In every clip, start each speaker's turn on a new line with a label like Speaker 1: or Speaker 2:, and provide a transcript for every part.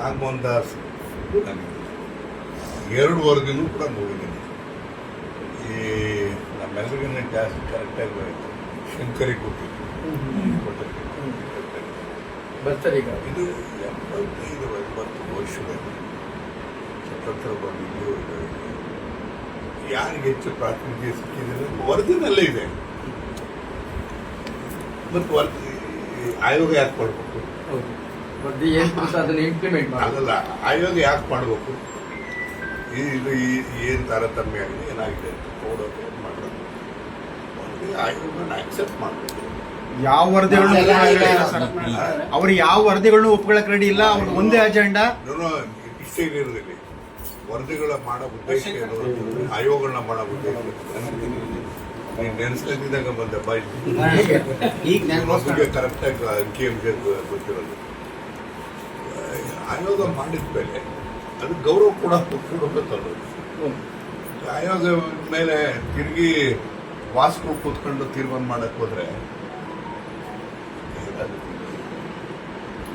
Speaker 1: ನಾಗಮೋಹನ್ ದಾಸ್ ಎರಡು ವರದಿನೂ ಕೂಡ ನೋಡಿದ್ದೀನಿ. ಈ ನಮ್ಮೆಲ್ಲರಿಗೂ ಜಾಸ್ತಿ ಕರೆಕ್ಟಾಗಿ ಶಂಕರಿ ಕೊಟ್ಟಿದ್ದು ಇದು 75-80 ವರ್ಷದಲ್ಲಿ ಸ್ವತಂತ್ರ ಬಂದಿದ್ದು. ಯಾರಿಗೆ ಹೆಚ್ಚು ಪ್ರಾತಿನಿಧ್ಯ ಸಿಕ್ಕಿದೆ ವರದಿನಲ್ಲೇ ಇದೆ. ಮತ್ತು ಆಯೋಗ ಯಾಕೆ ಮಾಡಬೇಕು? ಅದಲ್ಲ, ಆಯೋಗ ಯಾಕೆ ಮಾಡಬೇಕು? ಇದು ಏನು ತಾರತಮ್ಯ ಆಗಿದೆ, ಏನಾಗಿದೆ ಅಂತ ನೋಡೋದು ಮಾಡೋದು. ಆಯೋಗನ ಅಕ್ಸೆಪ್ಟ್ ಮಾಡಬೇಕು.
Speaker 2: ಯಾವ ವರದಿಗಳನ್ನು ಅವ್ರು ಯಾವ ವರದಿಗಳನ್ನು ಒಪ್ಕೊಳ್ಳಕ್ ರೆಡಿ ಇಲ್ಲ. ಅವ್ರು ಒಂದೇ ಅಜೆಂಡಾ.
Speaker 1: ಇಷ್ಟೇ ಇರೋದಿಲ್ಲ. ವರದಿಗಳ ಮಾಡೋ ಉದ್ದೇಶ ಏನು, ಆಯೋಗಗಳನ್ನ ಮಾಡೋ ಉದ್ದೇಶ ನೆನೆಸ್ಲಿದ್ದಾಗ ಬಂದ ಬಾಯಿ ಕರೆಕ್ಟಾಗಿ ಅಂಕಿ ಅಂಶ ಗೊತ್ತಿರೋದು. ಆಯೋಗ ಮಾಡಿದ ಮೇಲೆ ಅದು ಗೌರವ ಕೂಡ ಕೊಡಬೇಕಲ್ಲ. ಆಯೋಗ ಮೇಲೆ ತಿರುಗಿ ವಾಸ್ಕೊ ಕೂತ್ಕೊಂಡು ತೀರ್ಮಾನ ಮಾಡಕ್ ಹೋದ್ರೆ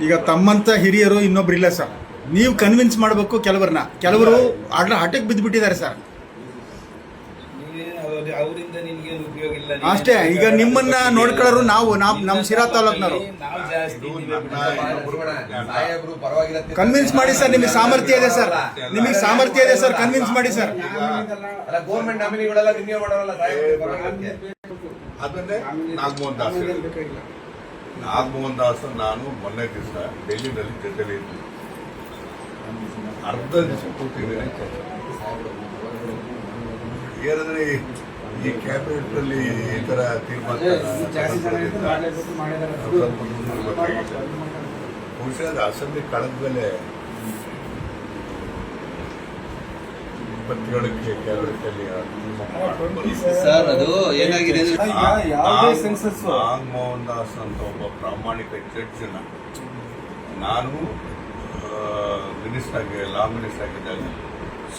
Speaker 2: ಈಗ ತಮ್ಮಂತ ಹಿರಿಯರು ಇನ್ನೊಬ್ರು ಇಲ್ಲ ಸರ್. ನೀವು ಕನ್ವಿನ್ಸ್ ಮಾಡಬೇಕು ಕೆಲವರನ್ನ. ಕೆಲವರು ಹಠಕ್ಕೆ ಬಿದ್ದುಬಿಟ್ಟಿದ್ದಾರೆ ಸರ್. ಅಷ್ಟೇ. ಈಗ ನಿಮ್ಮನ್ನ ನೋಡ್ಕೊಳ್ಳೋರು ನಾವು ನಮ್ಮ ಶಿರಾ ತಾಲೂಕ್ನವರು. ಕನ್ವಿನ್ಸ್ ಮಾಡಿ ಸರ್. ನಿಮಗೆ ಸಾಮರ್ಥ್ಯ ಇದೆ ಸರ್. ನಿಮಗೆ ಸಾಮರ್ಥ್ಯ ಇದೆ ಸರ್. ಕನ್ವಿನ್ಸ್ ಮಾಡಿ ಸರ್.
Speaker 1: ಅದನ್ನೇ ನಾಗಮೋಹನ್ ದಾಸ್ ನಾಗಮೋಹನ್ ದಾಸ್ ನಾನು ಮೊನ್ನೆ ದಿವಸ ಡೆಲ್ಲಿನಲ್ಲಿ ಜೊತೆಲಿ ಇದ್ದೆ. ಅರ್ಧ ದಿವಸ ಕೂತಿದ್ದೇನೆ. ಏನಂದ್ರೆ ಈ ಕ್ಯಾಬಿನೆಟ್ ಅಲ್ಲಿ ಈ ತರ ತೀರ್ಮಾನ ಬಹುಶಃ ಅದು ಅಸೆಂಬ್ಲಿ ಕಳೆದ ಮೇಲೆ 27ಕ್ಕೆ ಕ್ಯಾಬಿನೆಟ್ ಅಲ್ಲಿ
Speaker 3: ಸರ್ ಅದು ಏನಾಗಿದೆ.
Speaker 1: ನಾಗಮೋಹನ್ ದಾಸ್ ಅಂತ ಒಬ್ಬ ಪ್ರಾಮಾಣಿಕ ಜಡ್ಜನ್ನ ನಾನು ಮಿನಿಸ್ಟರ್ ಆಗಿ ಲಾ ಮಿನಿಸ್ಟರ್ ಆಗಿದ್ದಾಗ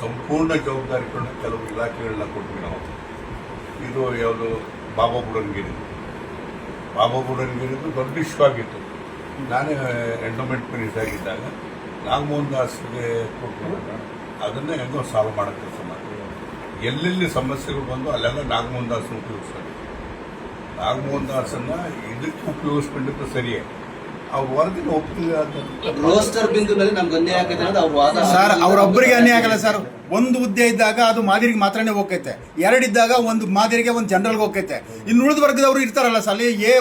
Speaker 1: ಸಂಪೂರ್ಣ ಜವಾಬ್ದಾರಿಗಳನ್ನ ಕೆಲವು ಇಲಾಖೆಗಳನ್ನ ಕೊಟ್ವಿ ನಾವು. ಇದು ಯಾವುದು ಬಾಬಾ ಬುಡನ್ಗಿರಿದು ದೊಡ್ಡ ಇಶ್ಯೂ ಆಗಿತ್ತು. ನಾನೇ ಎಂಡೋಮೆಂಟ್ ಮಿನಿಸ್ಟರ್ ಆಗಿದ್ದಾಗ ನಾಗಮೋಹನ್ ದಾಸ್ಗೆ ಕೊಟ್ಟು ಅದನ್ನೇ ಹೆಂಗೋ ಸಾಲ್ವ್ ಮಾಡೋ ಕೆಲಸ ಮಾಡ್ತೀವಿ. ಎಲ್ಲೆಲ್ಲಿ ಸಮಸ್ಯೆಗಳು ಬಂದು ಅಲ್ಲೆಲ್ಲ ನಾಗಮೋಹನ್ ದಾಸನ ಉಪಯೋಗಿಸ್ತಾರೆ. ನಾಗಮೋಹನ್ ದಾಸನ್ನ ಇದಕ್ಕೆ ಉಪಯೋಗಿಸ್ಕೊಂಡಿದ್ದು ಸರಿಯೇ. ಅವ್ರ ವರದಿನ ಒಪ್ಪಿಲ್ಲ.
Speaker 3: ರೋಸ್ಟರ್ ಬಿಂದುನಲ್ಲಿ ನಮ್ಗೆ ಅನ್ಯಾಯ ಆಗೈತೆ ಅನ್ನೋದು ಅವ್ರ ವಾದ
Speaker 2: ಸರ್. ಅವ್ರೊಬ್ಬರಿಗೆ ಅನ್ಯಾಯ ಆಗಲ್ಲ ಸರ್. ಒಂದು ಹುದ್ದೆ ಇದ್ದಾಗ ಅದು ಮಾದರಿಗೆ ಮಾತ್ರನೇ ಹೋಗ್ತೈತೆ. ಎರಡಿದ್ದಾಗ ಒಂದು ಮಾದರಿಗೆ ಒಂದು ಜನರಲ್ಗೆ ಹೋಗ್ತೈತೆ. ಇನ್ನು ಉಳಿದ ವರ್ಗದವರು ಇರ್ತಾರಲ್ಲ ಸರ್. ಅಲ್ಲಿ A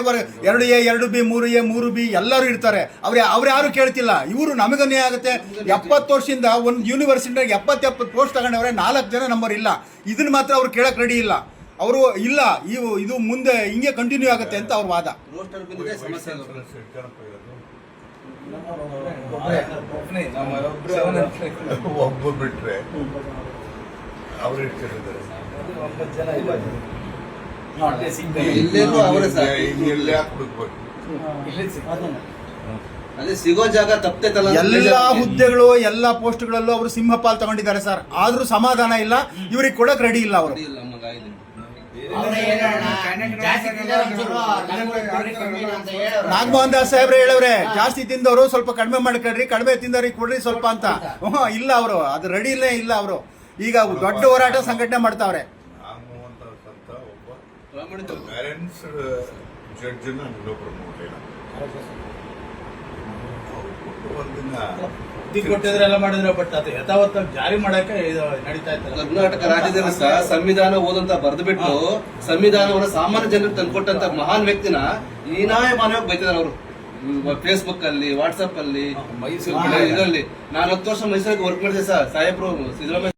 Speaker 2: 2A 2B 3A 3B ಎಲ್ಲರೂ ಇರ್ತಾರೆ. ಅವ್ರು ಯಾರು ಕೇಳ್ತಿಲ್ಲ. ಇವರು ನಮಗೆ ಅನ್ಯಾಯ ಆಗುತ್ತೆ. 70 ವರ್ಷದಿಂದ ಒಂದು ಯೂನಿವರ್ಸಿಟಿಯಾಗ 70 ಪೋಸ್ಟ್ ತಗೊಂಡವ್ರೆ. 4 ಜನ ನಂಬರ್ ಇಲ್ಲ. ಇದನ್ನ ಮಾತ್ರ ಅವ್ರು ಕೇಳಕ್ ರೆಡಿ ಇಲ್ಲ. ಅವರು ಇಲ್ಲ, ಇದು ಮುಂದೆ ಹಿಂಗೆ ಕಂಟಿನ್ಯೂ ಆಗುತ್ತೆ ಅಂತ ಅವ್ರ ವಾದ.
Speaker 1: ಒಬ್ಬ ಬಿಟ್ರೆ ಅವ್ರು ಇಟ್ಕೊಂಡಿದ್ದಾರೆ. ಎಲ್ಲೇ ಹಾಕ್ಬೇಕು.
Speaker 3: ಅದೇ ಸಿಗೋ ಜಾಗ ತಪ್ಪತೈತಲ್ಲ.
Speaker 2: ಎಲ್ಲಾ ಹುದ್ದೆಗಳು ಎಲ್ಲಾ ಪೋಸ್ಟ್ಗಳಲ್ಲೂ ಅವರು ಸಿಂಹಪಾಲ್ ತಗೊಂಡಿದ್ದಾರೆ ಸರ್. ಆದ್ರೂ ಸಮಾಧಾನ ಇಲ್ಲ. ಇವ್ರಿಗೆ ಕೊಡಕ್ ರೆಡಿ ಇಲ್ಲ ಅವರು. ನಾಗಮೋಹನ್ ದಾಸ್ ಸಾಹೇಬ್ರೆ ಹೇಳವ್ರೆ, ಜಾಸ್ತಿ ತಿಂದವರು ಸ್ವಲ್ಪ ಕಡಿಮೆ ಮಾಡ್ಕೊಳ್ರಿ, ಕಡಿಮೆ ತಿಂದವ್ರಿಗೆ ಕೊಡ್ರಿ ಸ್ವಲ್ಪ ಅಂತ. ಇಲ್ಲ ಅವರು ಅದು ರೆಡಿ ಇಲ್ಲ ಅವರು. ಈಗ ದೊಡ್ಡ ಹೋರಾಟ ಸಂಘಟನೆ ಮಾಡ್ತಾವ್ರೆ.
Speaker 1: ನಾಗಮೋಹನ್ ದಾಸ್ ಅಂತ ಒಬ್ಬ ಮ್ಯಾರೆನ್ಸ್ ಜಡ್ಜನ್ನ ಇನ್ನೊಬ್ರು ನೋಡಲಿಲ್ಲ.
Speaker 4: ಕೊಟ್ಟಿದ್ರೆಲ್ಲ ಮಾಡಿದ್ರೆ ಬಟ್ ಅದು ಯಥಾವತ್ತ ಜಾರಿ ಮಾಡಕ್ಕೆ ನಡೀತಾ ಇತ್ತು.
Speaker 3: ಕರ್ನಾಟಕ ರಾಜ್ಯದಲ್ಲಿ ಸಹ ಸಂವಿಧಾನ ಓದಂತ ಬರೆದ್ಬಿಟ್ಟು ಸಂವಿಧಾನವನ್ನು ಸಾಮಾನ್ಯ ಜನರಿಗೆ ತಂದ್ಕೊಟ್ಟಂತ ಮಹಾನ್ ವ್ಯಕ್ತಿನ ಹೀನಾಯ ಮಾನವಾಗಿ ಬೈತಿದ್ದಾರೆ ಅವರು. ಫೇಸ್ಬುಕ್ ಅಲ್ಲಿ, ವಾಟ್ಸ್ಆಪ್ ಅಲ್ಲಿ, ಇದರಲ್ಲಿ. ನಾನು 10 ವರ್ಷ ಮೈಸೂರಿಗೆ ವರ್ಕ್ ಮಾಡಿದೆ ಸರ್. ಸಾಹೇಬ್ರು ಸಿದ್ದರಾಮಯ್ಯ